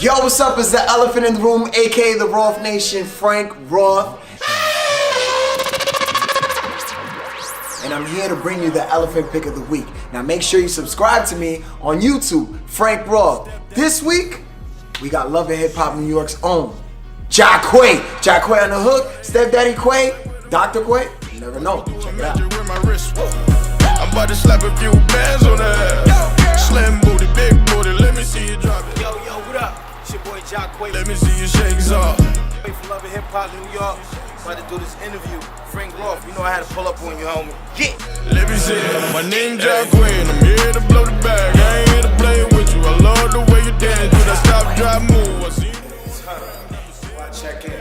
Yo, what's up? It's the elephant in the room, aka the Roth Nation, Frank Roth. And I'm here to bring you the elephant pick of the week. Now make sure you subscribe to me on YouTube, Frank Roth. This week, we got Love and Hip Hop New York's own Jaquae. Jaquae on the hook, Stepdaddy Quay, Dr. Quay. You never know. Check it out. I'm about to slap a few bands on that. Slim booty, big booty, let me see you drop it. Yo, what up? It's your boy Jaquae. Let me see you shake off. From Love and Hip Hop New York. About to do this interview. Frank Roth, you know I had to pull up on you, homie. Yeah. Let me see it. My name Jaquae, and I'm here to blow the bag. I ain't here to play with you. I love the way you dance. Do that stop, drop, move. I see you. Watch, check in.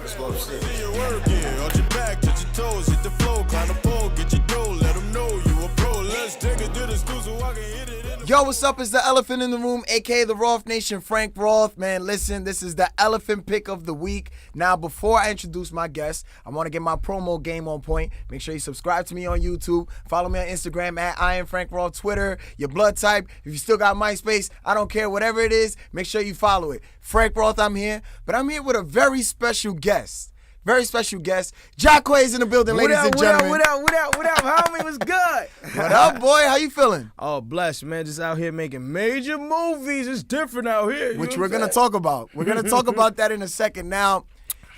Let's go upstairs. See you work, yeah. On your back, touch your toes, hit the floor, climb the pole, get your dough. Let them know you a pro. Let's take it to the school so I can hit it in the... Yo, what's up? It's the elephant in the room, aka the Roth Nation, Frank Roth. Man, listen, this is the elephant pick of the week. Now, before I introduce my guest, I want to get my promo game on point. Make sure you subscribe to me on YouTube. Follow me on Instagram at I am Frank Roth, Twitter, your blood type. If you still got MySpace, I don't care, whatever it is, make sure you follow it. Frank Roth, I'm here, but I'm here with a very special guest. Very special guest. Jaquae is in the building, ladies and gentlemen. What up, homie? What's good? What up, boy? How you feeling? Oh, blessed, man. Just out here making major movies. It's different out here. Which we're going to talk about. We're going to talk about that in a second. Now,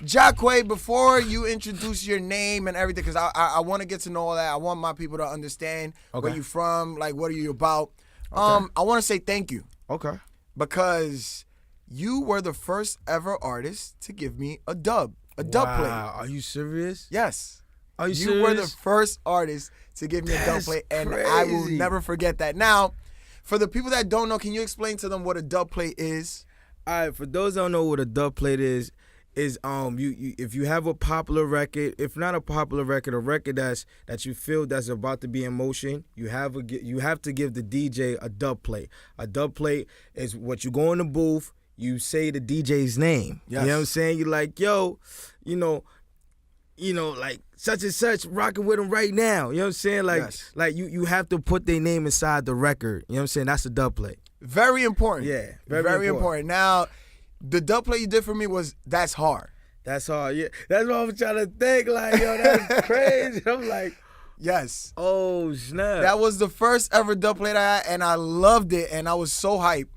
Jaquae, before you introduce your name and everything, because I want to get to know all that. I want my people to understand where you from, like what are you about. I want to say thank you. Okay. Because you were the first ever artist to give me a dub. A dub play. Are you serious? Yes. Are you serious? You were the first artist to give me a dub play, and I will never forget that. Now, for the people that don't know, can you explain to them what a dub plate is? All right, for those that don't know what a dub plate is you if you have a popular record, if not a popular record, a record that you feel that's about to be in motion, you have to give the DJ a dub plate. A dub plate is what you go in the booth, you say the DJ's name. Yes. You know what I'm saying? You're like, yo, you know, like such and such, rocking with them right now. You know what I'm saying? Like, yes. like you have to put their name inside the record. You know what I'm saying? That's a dub plate. Very important. Yeah, very important. Now, the dub play you did for me was That's Hard. That's hard. Yeah, that's what I'm trying to think. Like, yo, that's crazy. I'm like, yes. Oh snap! That was the first ever dub plate I had, and I loved it, and I was so hyped.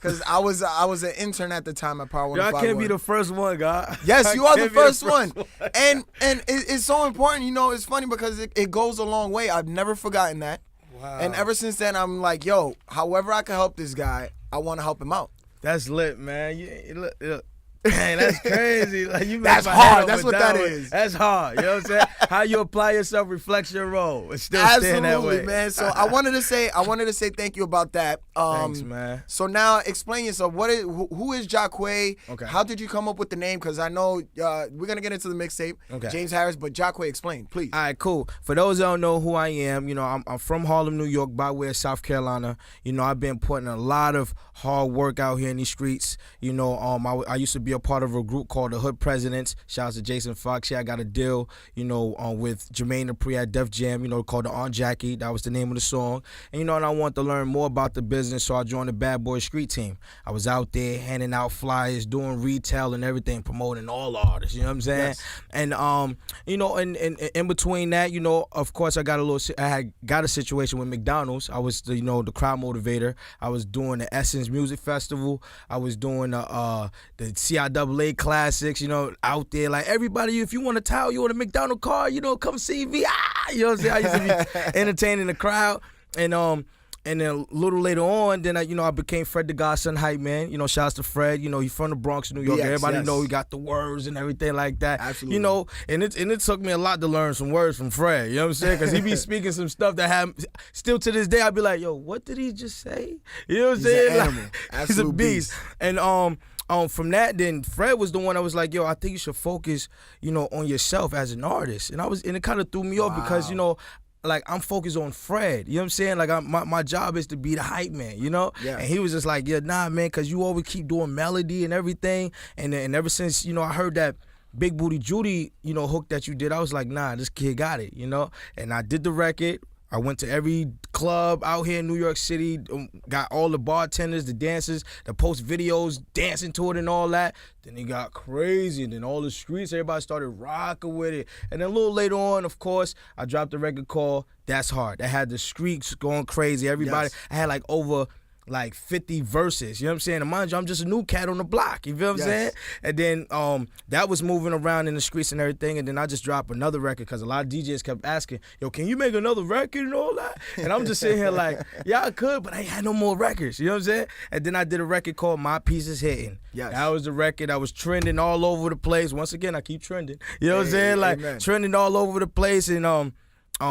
Because I was an intern at the time at Power 105. Y'all can't be the first one, God. Yes, you are the first one. And it's so important. You know, it's funny because it goes a long way. I've never forgotten that. Wow. And ever since then, I'm like, yo, however I can help this guy, I want to help him out. That's lit, man. Look. Man, that's crazy. Like you. That's hard. That's what that is. That's hard. You know what I'm saying? How you apply yourself reflects your role. It's still Absolutely, that way, man. So I wanted to say thank you about that. Thanks, man. So now explain yourself. Who is Jaquae? Okay. How did you come up with the name? Because I know we're gonna get into the mixtape. Okay. James Harris, but Jaquae, explain, please. All right, cool. For those that don't know who I am, you know, I'm from Harlem, New York, by way of South Carolina. You know, I've been putting a lot of hard work out here in these streets. You know, I used to be a part of a group called the Hood Presidents. Shout out to Jason Fox. Yeah, I got a deal, you know, with Jermaine Dupri at Def Jam, you know, called the Aunt Jackie. That was the name of the song. And, you know, and I wanted to learn more about the business, so I joined the Bad Boy Street Team. I was out there handing out flyers, doing retail and everything, promoting all the artists, you know what I'm saying? Yes. And, you know, and in between that, you know, of course, I had got a situation with McDonald's. I was, the crowd motivator. I was doing the Essence Music Festival. I was doing the CIAA Classics, you know, out there. Like, everybody, if you want a towel, you want a McDonald's card, you know, come see me. You know what I'm saying? I used to be entertaining the crowd. And then a little later on, then I became Fred the Godson hype man. You know, shouts to Fred. You know, he's from the Bronx, New York. Yes, Everybody yes. know he got the words and everything like that. Absolutely. You know, and it took me a lot to learn some words from Fred. You know what I'm saying? Because he be speaking some stuff that still to this day, I'd be like, yo, what did he just say? You know what I'm saying? An animal. He's a beast. And from that, then Fred was the one that was like, yo, I think you should focus, you know, on yourself as an artist. And it kind of threw me off because, you know, like, I'm focused on Fred. You know what I'm saying? Like, my job is to be the hype man, you know? Yeah. And he was just like, yeah, nah, man, because you always keep doing melody and everything. And ever since, you know, I heard that Big Booty Judy, you know, hook that you did, I was like, nah, this kid got it, you know? And I did the record. I went to every club out here in New York City, got all the bartenders, the dancers, the post videos, dancing to it and all that. Then it got crazy, and then all the streets, everybody started rocking with it. And then a little later on, of course, I dropped a record called That's Hard. That had the streets going crazy. Everybody, Yes. I had like over 50 verses, you know what I'm saying? And mind you, I'm just a new cat on the block, you feel what I'm saying? And then that was moving around in the streets and everything, and then I just dropped another record because a lot of DJs kept asking, yo, can you make another record and all that? And I'm just sitting here like, yeah, I could, but I ain't had no more records, you know what I'm saying? And then I did a record called My Piece Is Hitting. Yes. That was the record that was trending all over the place. Once again, I keep trending, you know what I'm saying? Like, amen. trending all over the place, and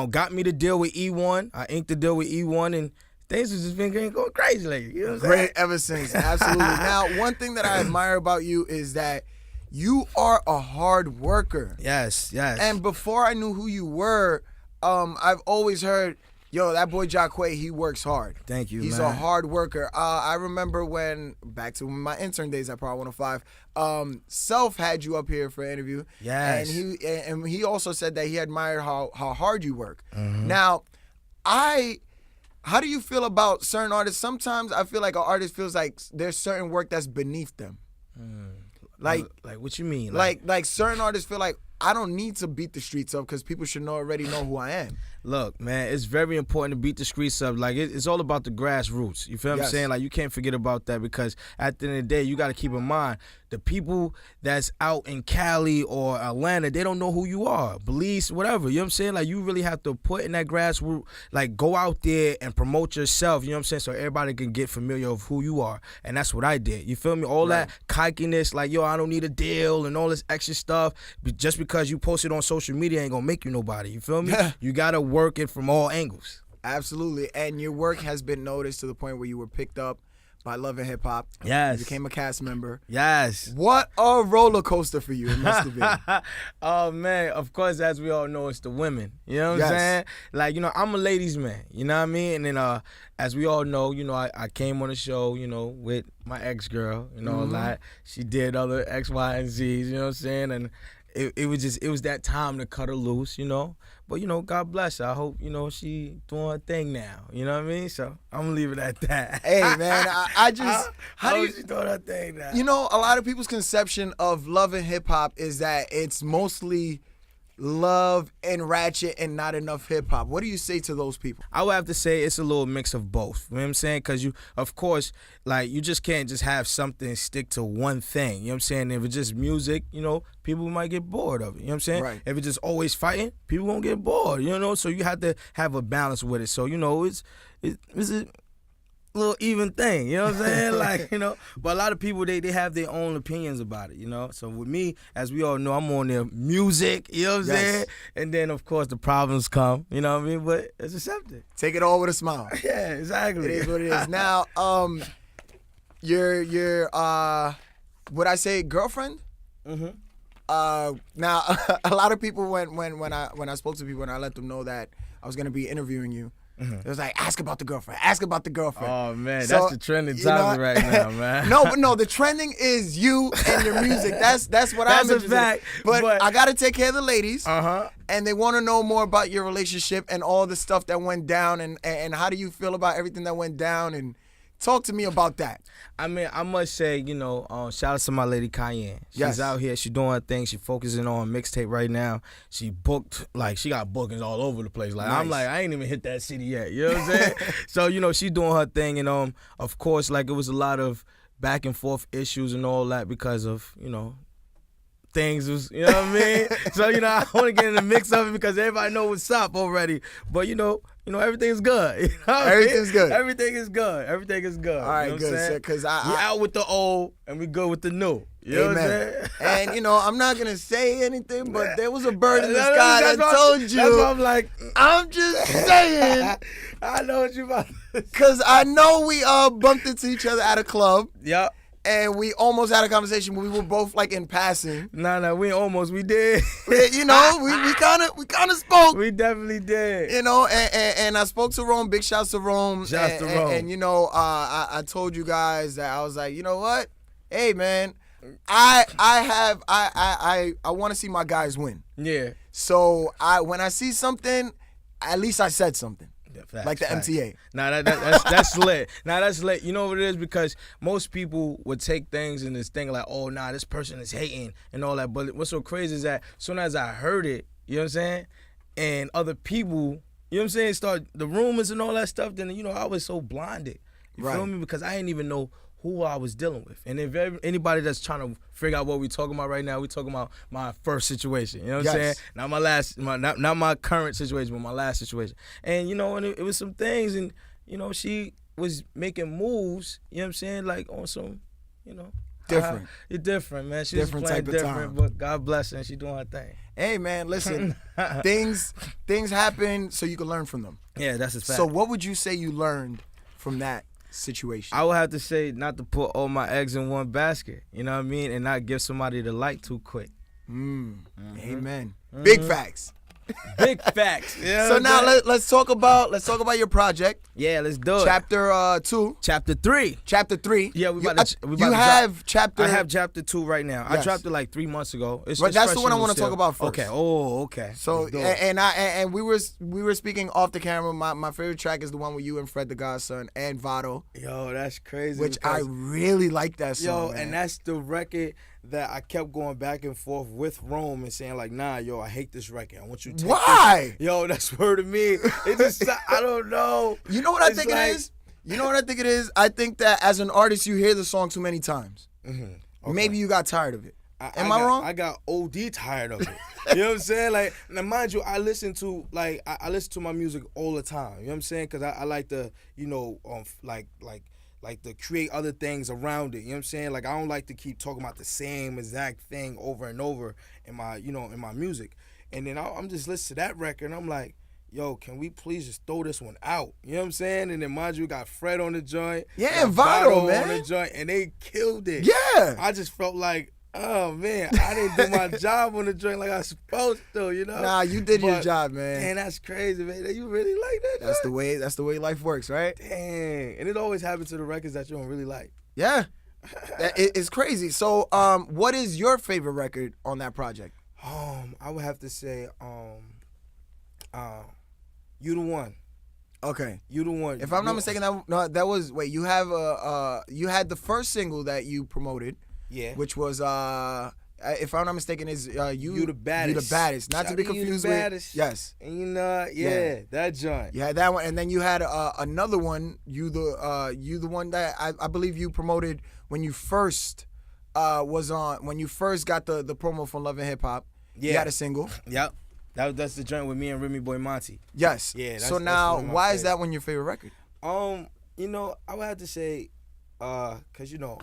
got me the deal with E1. I inked the deal with E1, and things have just been going crazy lately. You know what I'm saying? Great ever since. Absolutely. Now, one thing that I admire about you is that you are a hard worker. Yes, yes. And before I knew who you were, I've always heard, yo, that boy Jaquae, he works hard. Thank you, He's man. a hard worker. I remember back to my intern days at Power 105, Self had you up here for an interview. Yes. And he also said that he admired how hard you work. Mm-hmm. Now, how do you feel about certain artists? Sometimes I feel like an artist feels like there's certain work that's beneath them. Like what you mean? Like certain artists feel like I don't need to beat the streets up because people should already know who I am. Look, man, it's very important to beat the streets up. Like, it's all about the grassroots. You feel what I'm Yes. saying? Like, you can't forget about that, because at the end of the day, you got to keep in mind, the people that's out in Cali or Atlanta, they don't know who you are. Belize, whatever. You know what I'm saying? Like, you really have to put in that grassroots, like, go out there and promote yourself, you know what I'm saying? So everybody can get familiar of who you are. And that's what I did. You feel me? All that kikiness, like, yo, I don't need a deal and all this extra stuff, just because you post it on social media ain't gonna make you nobody. You feel me? You gotta work it from all angles. Absolutely. And your work has been noticed to the point where you were picked up by Love and Hip Hop. Yes. You became a cast member. Yes. What a roller coaster for you it must have been. Oh, man, of course, as we all know, it's the women. You know what I'm saying? Like, you know, I'm a ladies' man. You know what I mean? And then, as we all know, you know, I came on the show, you know, with my ex-girl, you know, like, she did other X, Y, and Z's, you know what I'm saying? And it was that time to cut her loose, you know. But, you know, God bless her. I hope, you know, she doing her thing now. You know what I mean? So I'm going to leave it at that. Hey, man, I just... How do you... she doing her thing now? You know, a lot of people's conception of Love and Hip Hop is that it's mostly love and ratchet and not enough hip hop. What do you say to those people? I would have to say it's a little mix of both. You know what I'm saying? Because you, of course, like, you just can't just have something stick to one thing. You know what I'm saying? If it's just music, you know, people might get bored of it. You know what I'm saying? Right. If it's just always fighting, people won't get bored. You know? So you have to have a balance with it. So, you know, it's a little even thing, you know what I'm saying? Like, you know, but a lot of people, they have their own opinions about it, you know? So with me, as we all know, I'm on their music, you know what I'm saying? And then, of course, the problems come, you know what I mean? But it's accepted. Take it all with a smile. Yeah, exactly. It is what it is. Now, your would I say girlfriend? Mm-hmm. Now, a lot of people when I spoke to people and I let them know that I was gonna be interviewing you, it was like, ask about the girlfriend. Ask about the girlfriend. Oh, man, So, that's the trending you know, topic right now, man. No, the trending is you and your music. That's what I'm That's a interested in. fact, But but- I gotta take care of the ladies. Uh-huh. And they want to know more about your relationship and all the stuff that went down, and how do you feel about everything that went down, and talk to me about that. I mean, I must say, you know, shout out to my lady Cayenne. She's Yes. out here. She's doing her thing. She's focusing on mixtape right now. She booked, like, she got bookings all over the place. Like, I'm Nice. like, I ain't even hit that city yet. You know what I'm saying? So, you know, she's doing her thing. And, of course, like, it was a lot of back and forth issues and all that because of, you know, things was, you know what I mean? So, you know, I want to get in the mix of it because everybody know what's up already. But, you know, everything's good. You know what I mean? Everything's good. Everything is good. Everything is good. All right, you know what good, I'm saying? because We I out with the old and we good with the new. You know what I'm saying? And you know, I'm not gonna say anything, but there was a bird in the That's- sky that's that why- told That's why you. I'm like, I'm just saying, I know what you about to say. because I know we bumped into each other at a club, Yup. and we almost had a conversation where we were both like in passing. Nah, we did. You know, we kind of spoke. We definitely did. You know, and I spoke to Rome. Big shouts to Rome. Shouts to Rome. And you know, I told you guys that I was like, you know what? Hey, man, I want to see my guys win. Yeah. So when I see something, at least I said something. Facts, like the facts. MTA. Nah, that's lit. Nah, that's lit. You know what it is? Because most people would take things and this thing like, oh, nah, this person is hating and all that. But what's so crazy is that as soon as I heard it, you know what I'm saying? And other people, you know what I'm saying, start the rumors and all that stuff, then, you know, I was so blinded. You feel Right. me? Because I didn't even know who I was dealing with. And if anybody that's trying to figure out what we're talking about right now, we're talking about my first situation. You know what I'm saying? Yes. Not my last, not my current situation, but my last situation. And, you know, and it was some things, and, you know, she was making moves, you know what I'm saying, like on some, you know. Different. It's different, man. She's Different playing type of different, time. but God bless her, and she doing her thing. Hey, man, listen, things happen so you can learn from them. Yeah, that's a fact. So what would you say you learned from that situation? I would have to say not to put all my eggs in one basket, you know what I mean, and not give somebody the light too quick. Amen. Big facts. Big facts. Yeah. So now let's talk about your project. Yeah, let's do it. Chapter 2. Chapter 3. Chapter 3. Yeah, we about to You have chapter. I have chapter 2 right now. Yes. I dropped it like 3 months ago. It's Right, that's fresh the one I and want to still. talk about first. Okay. Oh, okay. So Let's do it. and we were speaking off the camera. My favorite track is the one with you and Fred the Godson and Vado, Yo, that's crazy. which I because- really like that song. Yo, man. and that's the record that I kept going back and forth with Rome and saying like, nah, yo, I hate this record. I want you to take Why? this. Yo, that's word to me. It just, I don't know. You know what I It's think like- it is? You know what I think it is? I think that as an artist, you hear the song too many times. Okay. Maybe you got tired of it. Am I I wrong? I got OD tired of it. You know what I'm saying? Like, now mind you, I listen to I listen to my music all the time. You know what I'm saying? Because I like to, you know, like to create other things around it. You know what I'm saying? Like, I don't like to keep talking about the same exact thing over and over in my, you know, in my music. And then I'm just listening to that record and I'm like, yo, can we please just throw this one out? You know what I'm saying? And then mind you, got Fred on the joint. Yeah, got and Vado, on man. the joint, and they killed it. Yeah. I just felt like, oh man, I didn't do my job on the joint like I was supposed to, you know? Nah, you did your But, job, man. Man, that's crazy, man. You really like that? That's the way life works, right? Dang. And it always happens to the records that you don't really like. Yeah. It's crazy. So, what is your favorite record on that project? I would have to say, You the One. Okay. You the One. If I'm not mistaken, that was you had the first single that you promoted, Yeah. which was if I'm not mistaken is You the Baddest. You the Baddest, not to Shout be out to You the confused with Baddest. yes. And you know, yeah, that joint. You had that one, and then you had another one. You the one that I believe you promoted when you first was on when you first got the promo from Love and Hip Hop. You Yeah. had a single. Yep. That's the joint with me and Remy Boy Monty. Yes. Yeah, So that's now, one of my why is favorites. that one your favorite record? You know, I would have to say, cause you know,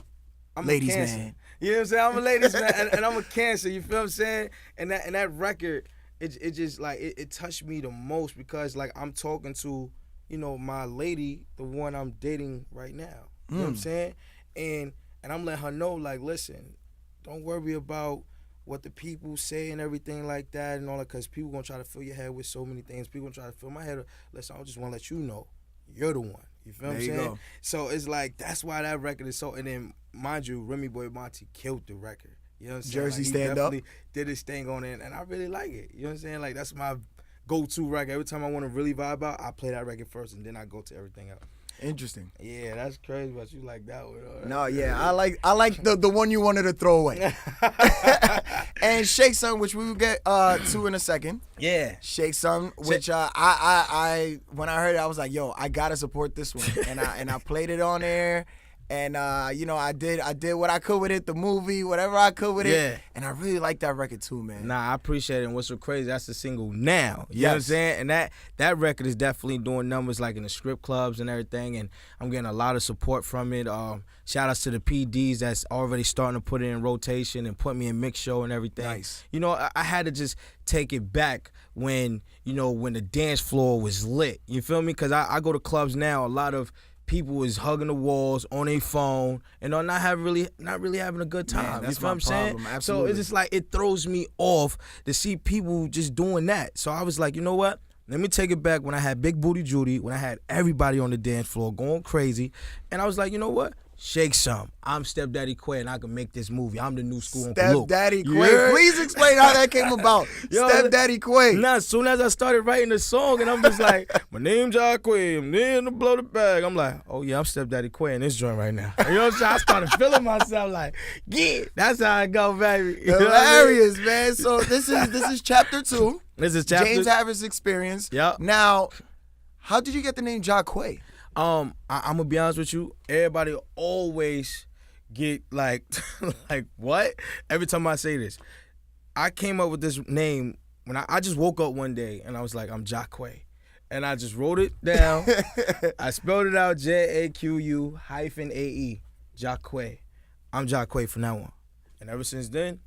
I'm Ladies a Cancer. man. You know what I'm saying? I'm a ladies man, and I'm a Cancer. You feel what I'm saying? And that record, it just like it touched me the most because like I'm talking to, you know, my lady, the one I'm dating right now. You know what I'm saying? And I'm letting her know like, listen, don't worry about what the people say and everything like that and all that, because people gonna try to fill your head with so many things. People gonna try to fill my head. Listen, I just want to let you know, you're the one. You feel what I'm There you saying? go. So it's like that's why that record is so. And then mind you, Remy Boy Monty killed the record. You know what I'm saying? Jersey Like, he Stand Up. definitely did his thing on it, and I really like it. You know what I'm saying? Like that's my go-to record. Every time I want to really vibe out, I play that record first, and then I go to everything else. Interesting. Yeah, that's crazy, but you like that one. No, yeah, I like the one you wanted to throw away. And Shake Son, which we will get to in a second. Yeah. Shake Son, which I when I heard it, I was like, yo, I gotta support this one, and I played it on there, and you know, I did what I could with it, the movie, whatever I could with Yeah. it, and I really like that record too, man. Nah, I appreciate it. And what's so crazy, that's the single now. You know what I'm Yes. saying? And that record is definitely doing numbers like in the strip clubs and everything. And I'm getting a lot of support from it. Shout outs to the PDs that's already starting to put it in rotation and put me in mix show and everything. Nice. You know, I had to just take it back when, you know, when the dance floor was lit. You feel me? Because I go to clubs now, a lot of people is hugging the walls on their phone and are not really having a good time. that's you feel what I'm my saying? problem, So absolutely. it's just like it throws me off to see people just doing that. So I was like, you know what? Let me take it back when I had Big Booty Judy, when I had everybody on the dance floor going crazy. And I was like, you know what? shake some. I'm Stepdaddy Quay, and I can make this movie. I'm the new school Uncle Luke. Stepdaddy You Quay. heard? Please explain how that came about. Yo, Stepdaddy Quay. Nah, as soon as I started writing the song, and I'm just like, my name's Jaquae, I'm in to blow the bag. I'm like, oh yeah, I'm Stepdaddy Quay in this joint right now. You know what I'm saying? I started feeling myself like, yeah, that's how I go, baby. You know what I mean? Hilarious, man. So this is chapter 2. This is chapter. James Harris experience. Yep. Now, how did you get the name Jaquae? I'm gonna be honest with you. Everybody always get like, like what? Every time I say this, I came up with this name when I just woke up one day and I was like, I'm Jaquae, and I just wrote it down. I spelled it out, JAQU-AE, Jaquae. I'm Jaquae from now on, and ever since then,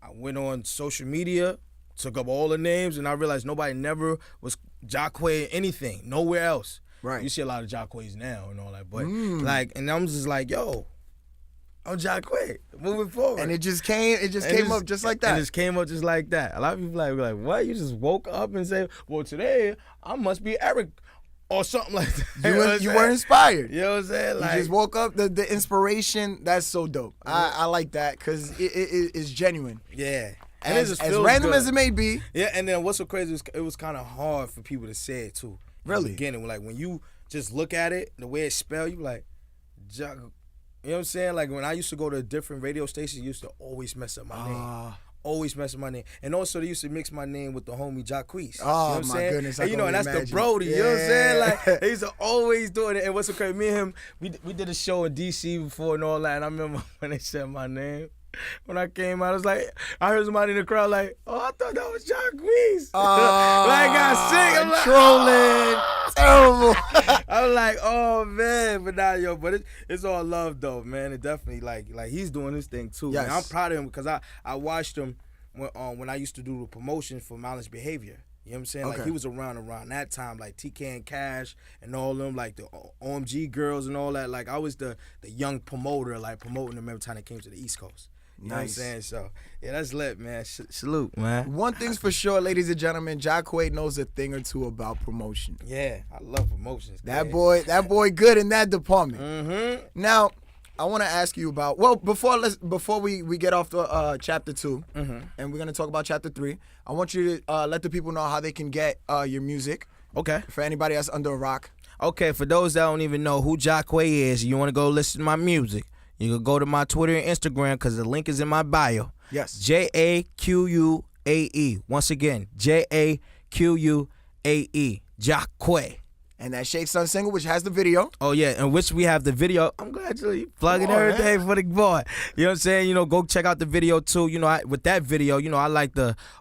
I went on social media, took up all the names, and I realized nobody never was Jaquae anything, nowhere else. Right. You see a lot of Jaquaes now and all that, but like, and I'm just like, yo, I'm Jaquae, moving forward. And it just came up just like that. It just came up just like that. A lot of people like what? You just woke up and say, well, today I must be Eric or something like that. You were inspired. You know what I'm saying? Like, You just woke up, the inspiration, that's so dope. I like that because it is genuine. yeah. And it as just feels random good. as it may be. Yeah, and then what's so crazy is it was kind of hard for people to say it too. In Really? the beginning, like when you just look at it, the way it's spelled, you be like, you know what I'm saying? Like when I used to go to different radio stations, used to always mess up my name. Always mess up my name. And also they used to mix my name with the homie Jaquae. Oh, you know what I'm my saying? goodness, I And, you know, can and that's only the imagine. Brody. You know what I'm saying? Yeah. Like they used to always do it. And what's so crazy, me and him, we did a show in DC before and all that. And I remember when they said my name. When I came out, I was like, I heard somebody in the crowd like, oh, I thought that was Jaquae. Like I got sick. I'm like, trolling. Terrible. I was like, oh man, but now but it's all love though, man. It definitely like he's doing his thing too. Yes. Man. I'm proud of him because I watched him when I used to do the promotion for Mileage Behavior. You know what I'm saying? Okay. Like he was around that time, like TK and Cash and all them, like the OMG girls and all that. Like I was the young promoter, like promoting them every time they came to the East Coast. You know what I'm Nice. saying? So, yeah, that's lit, man. Salute, man. One thing's for sure, ladies and gentlemen, Jaquae knows a thing or two about promotion. Yeah, I love promotions. That man. boy good in that department. Mm-hmm. Now, I want to ask you about, well, before we get off the chapter 2, and we're going to talk about chapter 3, I want you to let the people know how they can get your music. Okay. For anybody that's under a rock. Okay, for those that don't even know who Jaquae is, you want to go listen to my music, you can go to my Twitter and Instagram because the link is in my bio. Yes. JAQUAE. Once again, JAQUAE. Jaquae. And that Shake Sun single, which has the video. Oh, yeah, in which we have the video. I'm glad you're plugging Come on, everything for the boy. You know what I'm saying? You know, go check out the video, too. You know, with that video, you know, I like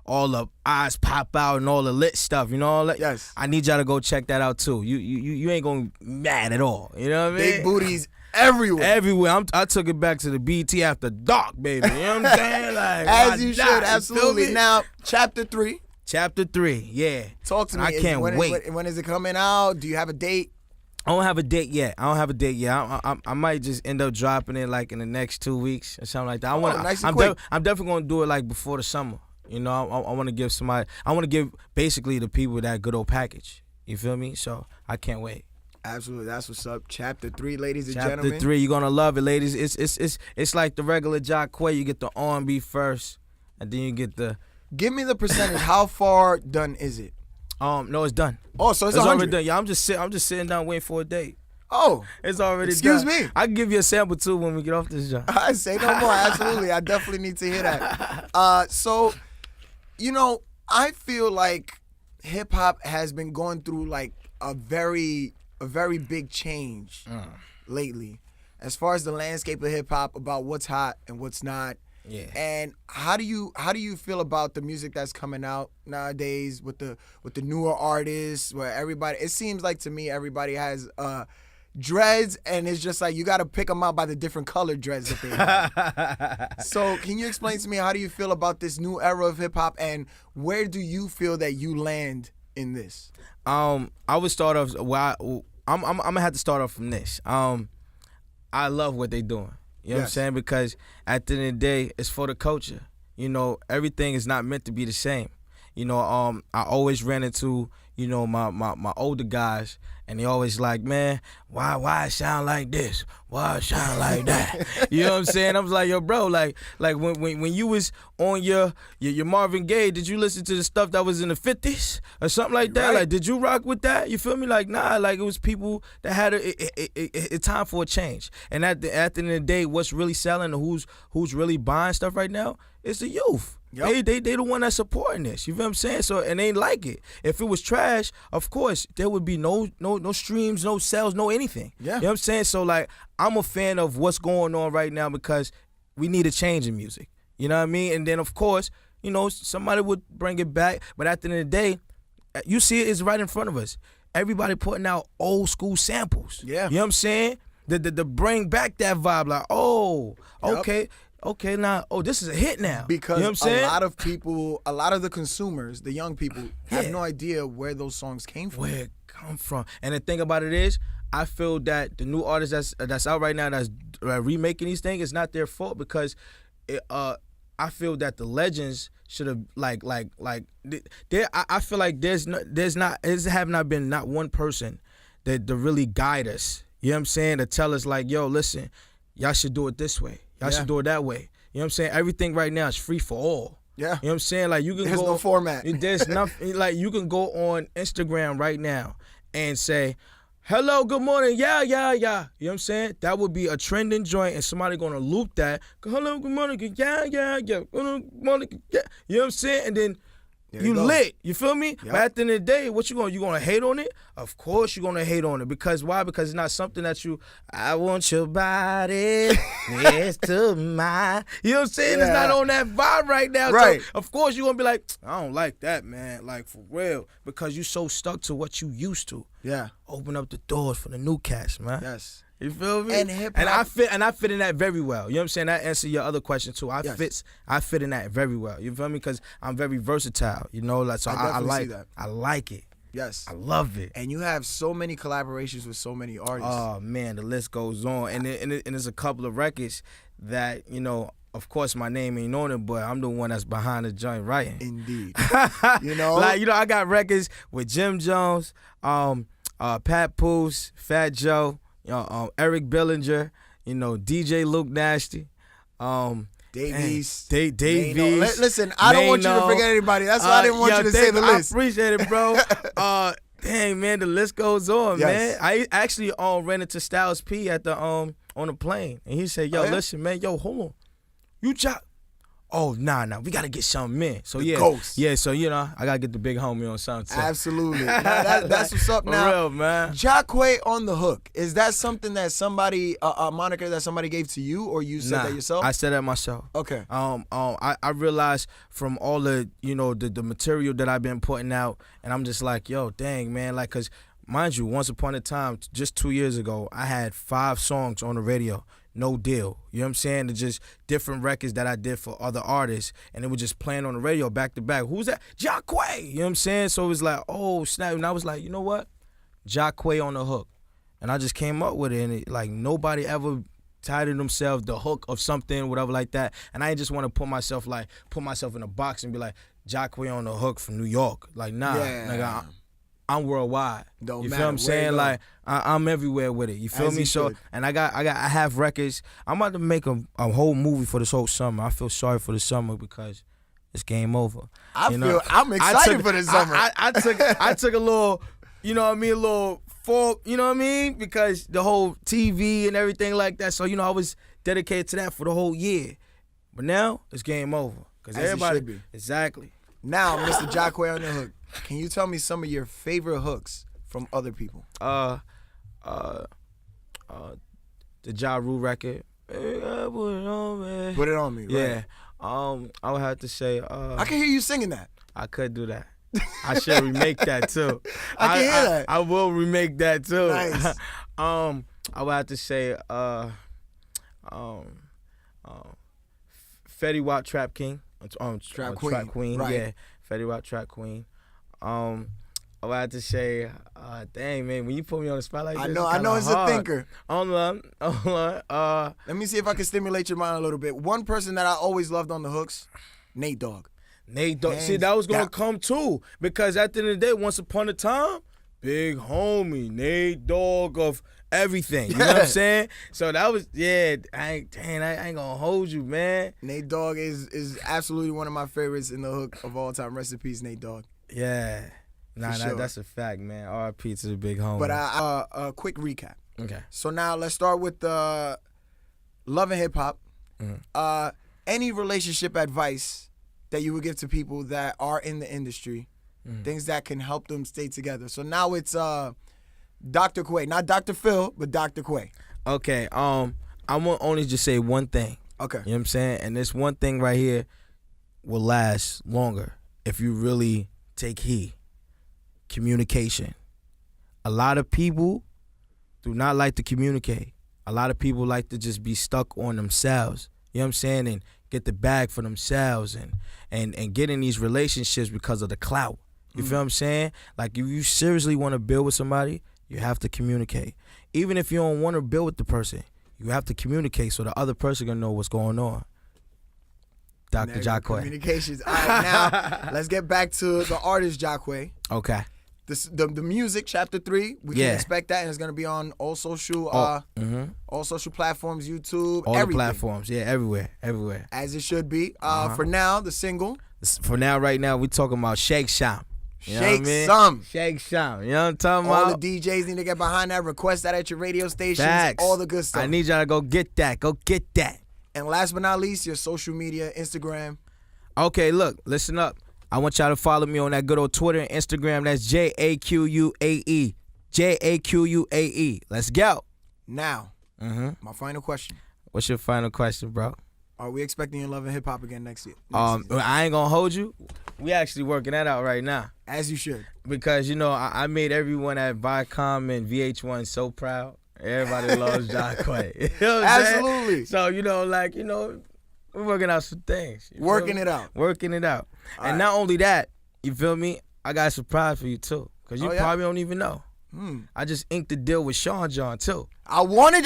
all the eyes pop out and all the lit stuff, you know? All that. Yes. I need y'all to go check that out, too. You ain't going to be mad at all. You know what I mean? Big booties everywhere. Everywhere. I took it back to the BT after dark, baby. You know what I'm saying? Like, As you should, feel absolutely. me? Now, chapter 3. Chapter 3, yeah. Talk to me. I can't wait. When is it coming out? Do you have a date? I don't have a date yet. I might just end up dropping it like in the next 2 weeks or something like that. Nice and quick. I'm definitely gonna do it like before the summer. You know, I want to give somebody. I want to give basically the people that good old package. You feel me? So I can't wait. Absolutely, that's what's up. Chapter 3, ladies and Chapter gentlemen. 3, you're gonna love it, ladies. It's like the regular Jaquae. You get the R&B first, and then you get the. Give me the percentage. How far done is it? No, it's done. Oh, so it's already 100. done. Yeah, I'm just sitting down waiting for a date. Oh, It's already Excuse done. me. I can give you a sample too when we get off this job. I say no more. Absolutely, I definitely need to hear that. So, you know, I feel like hip hop has been going through like a very big change lately, as far as the landscape of hip hop, about what's hot and what's not. Yeah. And how do you feel about the music that's coming out nowadays with the newer artists, where everybody, it seems like to me everybody has dreads, and it's just like you got to pick them out by the different colored dreads that they have. So can you explain to me, how do you feel about this new era of hip hop, and where do you feel that you land in this? I would start off. Well, I'm gonna have to start off from this. I love what they doing. You know what I'm Yes. saying? Because at the end of the day, it's for the culture. You know, everything is not meant to be the same. You know, I always ran into, my older guys, and they always like, man, why it sound like this? Why it sound like that? You know what I'm saying? I was like, yo, bro, like when you was on your Marvin Gaye, did you listen to the stuff that was in the 50s or something like that? Right. Like, did you rock with that? You feel me? Like, nah, like it was people that had a time for a change. And at the end of the day, what's really selling and who's really buying stuff right now is the youth. Yep. They the one that's supporting this. You feel what I'm saying? So, and they like it. If it was trash, of course there would be no streams, no sales, no anything. Yeah. You know what I'm saying? So like, I'm a fan of what's going on right now because we need a change in music. You know what I mean? And then of course, somebody would bring it back. But at the end of the day, you see it's right in front of us. Everybody putting out old school samples. Yeah. You know what I'm saying? The bring back that vibe. Like, oh, Yep. okay. Okay, now, this is a hit now. Because you know what I'm saying? a lot of people, a lot of the consumers, the young people, have Yeah. no idea where those songs came from. Where it come from. And the thing about it is, I feel that the new artists that's out right now that's remaking these things, it's not their fault because I feel that the legends should have I feel like there have not been not one person that to really guide us. You know what I'm saying? To tell us like, yo, listen, y'all should do it this way. Y'all should do it that way. You know what I'm saying? Everything right now is free for all. Yeah. You know what I'm saying? Like, you can There's go, no format. There's nothing. Like, you can go on Instagram right now and say, hello, good morning, yeah. You know what I'm saying? That would be a trending joint, and somebody gonna loop that. Hello, good morning, yeah. Good morning, yeah. You know what I'm saying? And then There you you go. lit. You feel me? Yep. But at the end of the day, what you gonna hate on it? Of course you're gonna hate on it. Because why? Because it's not something that I want your body next to mine. You know what I'm saying? It's Yeah. not on that vibe right now. Right. So of course you're gonna be like, I don't like that, man. Like, for real. Because you so stuck to what you used to. Yeah. Open up the doors for the new cats, man. Yes. You feel me? And hip-hop- and I fit in that very well. You know what I'm saying? That answers your other question too. I fit in that very well. You feel me? Because I'm very versatile. You know, like, so I I definitely like see that. I like it. Yes. I love it. And you have so many collaborations with so many artists. Oh man, the list goes on, and there's a couple of records that of course my name ain't on it, but I'm the one that's behind the joint writing. Indeed. You know? Like, I got records with Jim Jones, Pat Poose, Fat Joe, Eric Billinger, DJ Luke Nasty, Davies. Davies. Mano. Listen, I don't want you to forget anybody. That's why I didn't want you to say the list. I appreciate it, bro. Dang, man, the list goes on, Yes. man. I actually ran into Styles P at the on the plane, and he said, "Yo, Oh, yeah? listen, man, hold on, you chop." Oh, nah, we gotta get something in. So The Ghost. yeah. So I gotta get the big homie on something. Too. Absolutely. Now, that's what's up For now. real, man. Jaquae on the hook. Is that something that somebody, a moniker that somebody gave to you, or you said that yourself? I said that myself. Okay. I realized from all the the material that I've been putting out, and I'm just like, yo, dang, man, like, cause mind you, once upon a time, just 2 years ago, I had 5 songs on the radio. No deal. You know what I'm saying? It's just different records that I did for other artists, and it was just playing on the radio back to back. Who's that? Jaquae. You know what I'm saying? So it was like, oh, snap. And I was like, you know what? Jaquae on the hook. And I just came up with it, and nobody ever titled themselves the hook of something, whatever like that. And I just want to put myself in a box and be like, Jaquae on the hook from New York. Like, nah. Yeah. Like, I'm worldwide. Don't you matter feel what I'm where saying? you go. Like, I'm everywhere with it. You feel As me? you So, should. and I have records. I'm about to make a whole movie for this whole summer. I feel sorry for the summer because it's game over. I'm excited for this summer. I took a little, a little fall, because the whole TV and everything like that. So, I was dedicated to that for the whole year. But now it's game over because As it everybody should be. Exactly. Now, Mr. Jaquae on the hook. Can you tell me some of your favorite hooks from other people? The Ja Rule record. Put it on me. Put it on me. Right? Yeah. I would have to say. I can hear you singing that. I could do that. I should remake that too. I can hear that. I will remake that too. Nice. I would have to say. Fetty Wap Trap King. Trap Trap Queen. Right. Yeah. Fetty Wap Trap Queen. I would have to say, dang, man, when you put me on the spot like this, I know it's hard. a thinker. Hold on. Let me see if I can stimulate your mind a little bit. One person that I always loved on the hooks, Nate Dogg. Nate Dogg. See, Hands that was gonna down. come too, because at the end of the day, once upon a time, big homie, Nate Dogg of everything. You know what I'm saying? So that was, I ain't gonna hold you, man. Nate Dogg is absolutely one of my favorites in the hook of all time. Rest in peace, Nate Dogg. Yeah. Nah, sure. that's a fact, man. R.I.P. to the big homie. But a quick recap. Okay. So now let's start with love and hip hop. Any relationship advice that you would give to people that are in the industry, things that can help them stay together. So now it's Dr. Quay, not Dr. Phil, but Dr. Quay. Okay. I want only just say one thing. Okay. You know what I'm saying? And this one thing right here will last longer if you really take heed. Communication. A lot of people do not like to communicate. A lot of people like to just be stuck on themselves. You know what I'm saying? And get the bag for themselves and get in these relationships because of the clout. You feel what I'm saying? Like, if you seriously want to build with somebody, you have to communicate. Even if you don't want to build with the person, you have to communicate so the other person can know what's going on. Dr. Jaquae. Communications. All right, now let's get back to the artist Jaquae. Okay. The music, chapter 3, we can expect that, and it's gonna be on all social all social platforms, YouTube, all everything. the platforms, everywhere. As it should be. For now, the single. For now, right now, we talking about Shake Sham. You know Shake what I mean? some. Shake Sham. You know what I'm talking All about? the DJs need to get behind that. Request that at your radio stations. Facts. All the good stuff. I need y'all to go get that. Go get that. And last but not least, your social media, Instagram. Okay, look, listen up. I want y'all to follow me on that good old Twitter and Instagram. That's JAQUAE. JAQUAE. Let's go. Now, my final question. What's your final question, bro? Are we expecting your love and hip hop again next year? I ain't gonna hold you. We actually working that out right now. As you should. Because, you know, I made everyone at Viacom and VH1 so proud. Everybody loves Jaquae. You know what I'm saying? Absolutely. So, you know, like, you know, we're working out some things. Working it out. Working it out. All and right. not only that, you feel me? I got a surprise for you, too. Because you Oh, yeah? probably don't even know. I just inked the deal with Sean John, too. I was waiting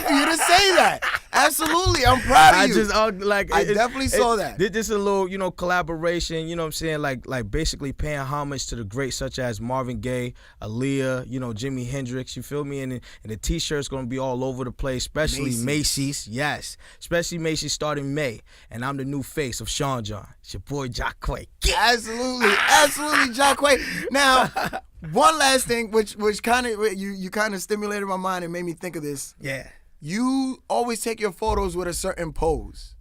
for you to say that. Absolutely. I'm proud of you. I definitely saw that. This is a little, you know, collaboration, you know what I'm saying? Like basically paying homage to the greats such as Marvin Gaye, Aaliyah, you know, Jimi Hendrix, you feel me? And the t-shirt's gonna be all over the place, especially Macy's. Yes. Especially Macy's starting May. And I'm the new face of Sean John. It's your boy Jaquae. Absolutely, Jaquae. Now, one last thing, which kind of you kind of stimulated my mind and made me think of this. Yeah. You always take your photos with a certain pose,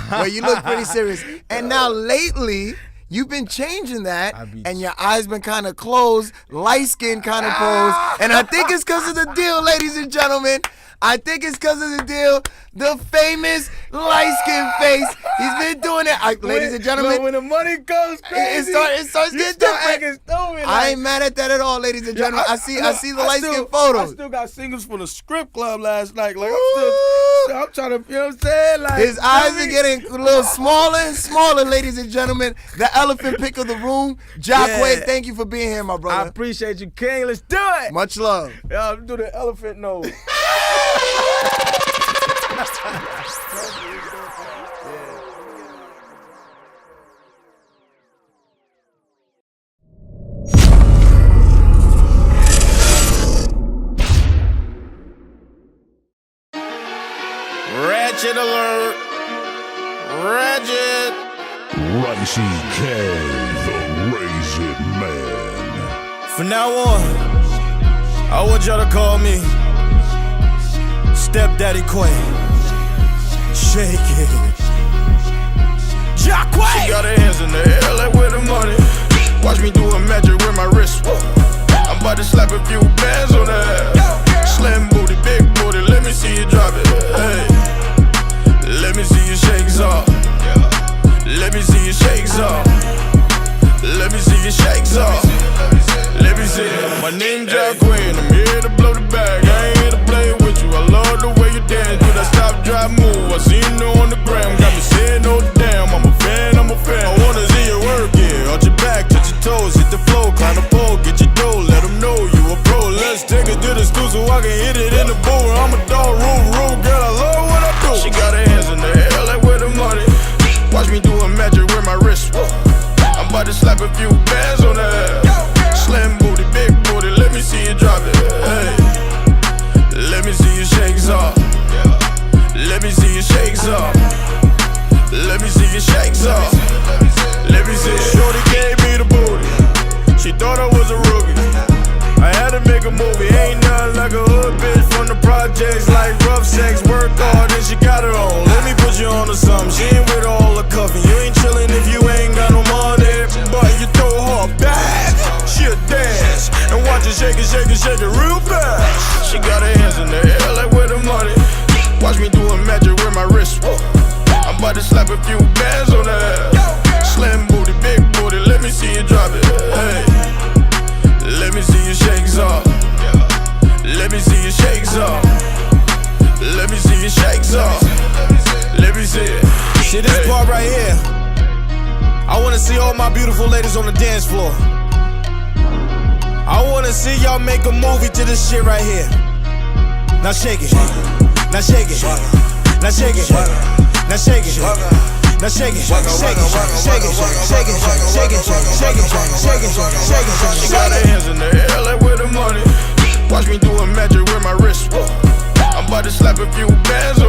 where you look pretty serious. And now lately, you've been changing that, and your eyes been kind of closed, light skin kind of pose. And I think it's because of the deal, ladies and gentlemen. I think it's because of the deal. The famous light skin face. He's been doing it. Ladies and gentlemen. When the money goes crazy, it starts getting different. I ain't mad at that at all, ladies and gentlemen. I see the light skin photos. I still got singles from the strip club last night. Like I'm trying to, you know what I'm saying? Like his eyes are getting a little smaller and smaller, ladies and gentlemen. The elephant pick of the room, Jaquae. Thank you for being here, my brother. I appreciate you, King. Let's do it. Much love. Yeah, do the elephant nose. Ratchet alert. Ratchet. Ricey K, the Raisin Man. From now on, I want y'all to call me Stepdaddy Quay. Shake it. Jaquae! She got her hands in the air like where the money. Watch me do a magic with my wrist. I'm about to slap a few bands on her head. Slim booty, big booty, let me see you drop it. Hey. Let me see your shakes off. Let me see your shakes off. Let me see your shakes off. Let me see it. My name Jaquae and I'm here to blow the bag. I ain't here to play with you. I love the way you dance. Do that stop, drop, move. I seen you on the gram. Got me saying no damn. I'm a fan, I'm a fan. I wanna see you work, yeah. Arch your back, touch your toes, hit the floor, climb the pole, get your dough. Let them know you a pro. Let's take it to the stool so I can hit it in the bowl. I'm projects like rough sex, work hard and she got her own. Let me put you on to something. She ain't with all the cuffing. You ain't chillin' if you ain't got no money, but you throw her back. She'll dance and watch her shake it, shake it, shake it real fast. She got her hands in the air like where the money. Watch me doing magic with my wrist. I'm about to slap a few bands on her. Slim booty, big booty, let me see you drop it. Hey, let me see your shakes off. Let me see your shakes off. Let me see your shakes off. Let me see it. See this part right here. I wanna see all my beautiful ladies on the dance floor. I wanna see y'all make a movie to this shit right here. Now shake it. Now shake it. Now shake it. Now shake it. Now shake it. Shake it. Shake it. Shake it. Shake it. Shake it. Shake it. Shake it. Shake it. She got her hands in the air like where the money. Watch me doing magic with my wrist. I'm about to slap a few bands on